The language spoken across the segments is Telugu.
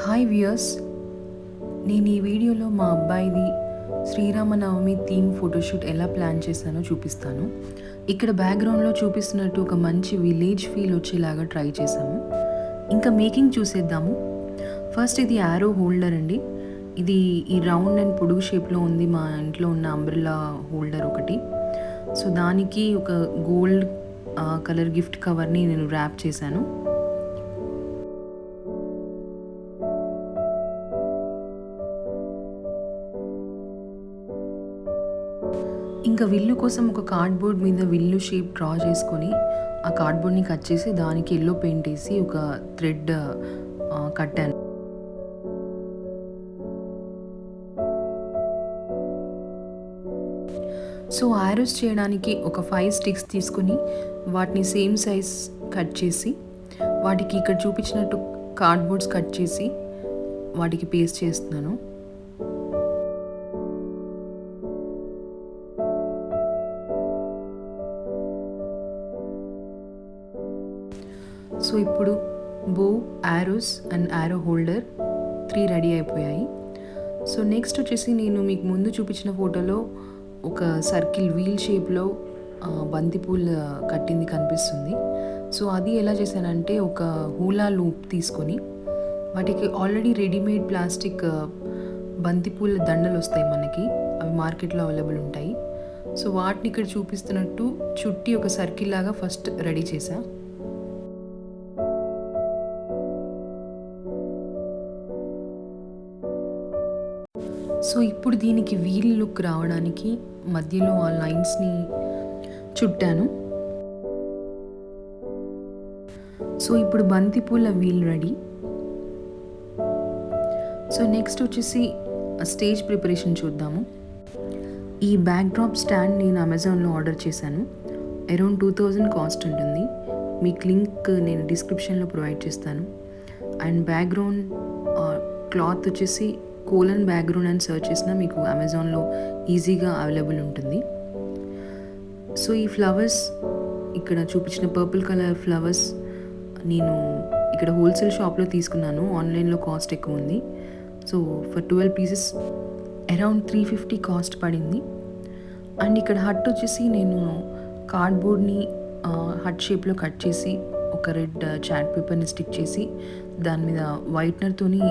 హాయ్ వ్యూయర్స్, నేను ఈ వీడియోలో మా అబ్బాయిది శ్రీరామనవమి థీమ్ ఫోటోషూట్ ఎలా ప్లాన్ చేశానో చూపిస్తాను. ఇక్కడ బ్యాక్గ్రౌండ్లో చూపిస్తున్నట్టు ఒక మంచి విలేజ్ ఫీల్ వచ్చేలాగా ట్రై చేశాము. ఇంకా మేకింగ్ చూసేద్దాము. ఫస్ట్ ఇది యారో హోల్డర్ అండి. ఇది ఈ రౌండ్ అండ్ పొడుగు షేప్లో ఉంది. మా ఇంట్లో ఉన్న అంబ్రెల్లా హోల్డర్ ఒకటి. సో దానికి ఒక గోల్డ్ కలర్ గిఫ్ట్ కవర్ని నేను ర్యాప్ చేశాను. ఇంకా విల్లు కోసం ఒక కార్డ్బోర్డ్ మీద విల్లు షేప్ డ్రా చేసుకొని ఆ కార్డ్బోర్డ్ని కట్ చేసి దానికి ఎల్లో పెయింట్ వేసి ఒక థ్రెడ్ కట్టాను. సో ఆరోస్ చేయడానికి ఒక 5 స్టిక్స్ తీసుకొని వాటిని సేమ్ సైజ్ కట్ చేసి వాటికి ఇక్కడ చూపించినట్టు కార్డ్బోర్డ్స్ కట్ చేసి వాటికి పేస్ట్ చేస్తున్నాను. సో ఇప్పుడు బో, arrows and arrow holder 3 ready అయిపోయాయి. సో నెక్స్ట్ వచ్చేసి నేను మీకు ముందు చూపించిన ఫోటోలో ఒక సర్కిల్ వీల్ షేప్లో బంతిపూల కట్టింది కనిపిస్తుంది. సో అది ఎలా చేశానంటే ఒక హూలా లూప్ తీసుకొని వాటికి ఆల్రెడీ రెడీమేడ్ ప్లాస్టిక్ బంతిపూల దండలు వస్తాయి మనకి, అవి మార్కెట్లో అవైలబుల్ ఉంటాయి. సో వాటిని ఇక్కడ చూపిస్తున్నట్టు చుట్టి ఒక సర్కిల్ లాగా ఫస్ట్ రెడీ చేశా. సో ఇప్పుడు దీనికి వీల్ లుక్ రావడానికి మధ్యలో ఆ లైన్స్ని చుట్టాను. సో ఇప్పుడు బంతిపూల వీల్ రెడీ. సో నెక్స్ట్ వచ్చేసి స్టేజ్ ప్రిపరేషన్ చూద్దాము. ఈ బ్యాక్ డ్రాప్ స్టాండ్ నేను అమెజాన్లో ఆర్డర్ చేశాను. అరౌండ్ 2000 కాస్ట్ ఉంటుంది. మీకు లింక్ నేను డిస్క్రిప్షన్లో ప్రొవైడ్ చేస్తాను. అండ్ బ్యాక్గ్రౌండ్ క్లాత్ వచ్చేసి కోలన్ బ్యాక్గ్రౌండ్ అని సర్చ్ చేసినా మీకు అమెజాన్లో ఈజీగా అవైలబుల్ ఉంటుంది. సో ఈ ఫ్లవర్స్ ఇక్కడ చూపించిన పర్పుల్ కలర్ ఫ్లవర్స్ నేను ఇక్కడ హోల్సేల్ షాప్లో తీసుకున్నాను. ఆన్లైన్లో కాస్ట్ ఎక్కువ ఉంది. So for 12 pieces around 350 cost పడింది. అండ్ ఇక్కడ హట్ వచ్చేసి నేను కార్డ్బోర్డ్ని హట్ షేప్లో కట్ చేసి ఒక రెడ్ చాట్ పేపర్ని స్టిక్ చేసి దాని మీద వైట్నర్తోని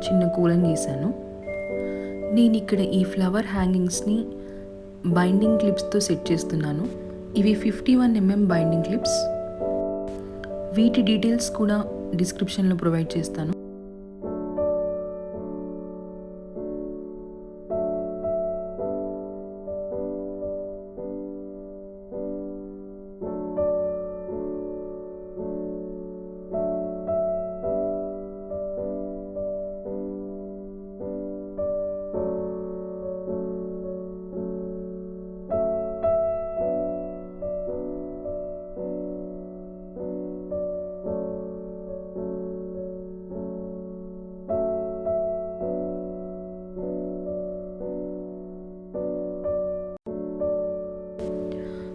చిన్న కోలన్ గీసాను. నేను ఇక్కడ ఈ ఫ్లవర్ హ్యాంగింగ్స్ని బైండింగ్ క్లిప్స్తో సెట్ చేస్తున్నాను. ఇవి 51 mm బైండింగ్ క్లిప్స్. వీటి డీటెయిల్స్ కూడా డిస్క్రిప్షన్లో ప్రొవైడ్ చేస్తాను.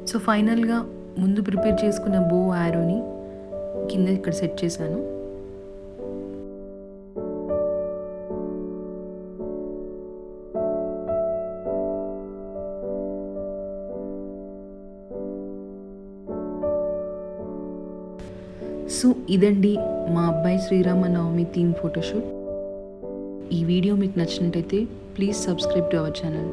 సో ఫైనల్గా ముందు ప్రిపేర్ చేసుకున్న బో యారోని కింద ఇక్కడ సెట్ చేశాను. సో ఇదండి మా అబ్బాయి శ్రీరామనవమి థీమ్ ఫోటోషూట్. ఈ వీడియో మీకు నచ్చినట్టయితే please subscribe to our channel.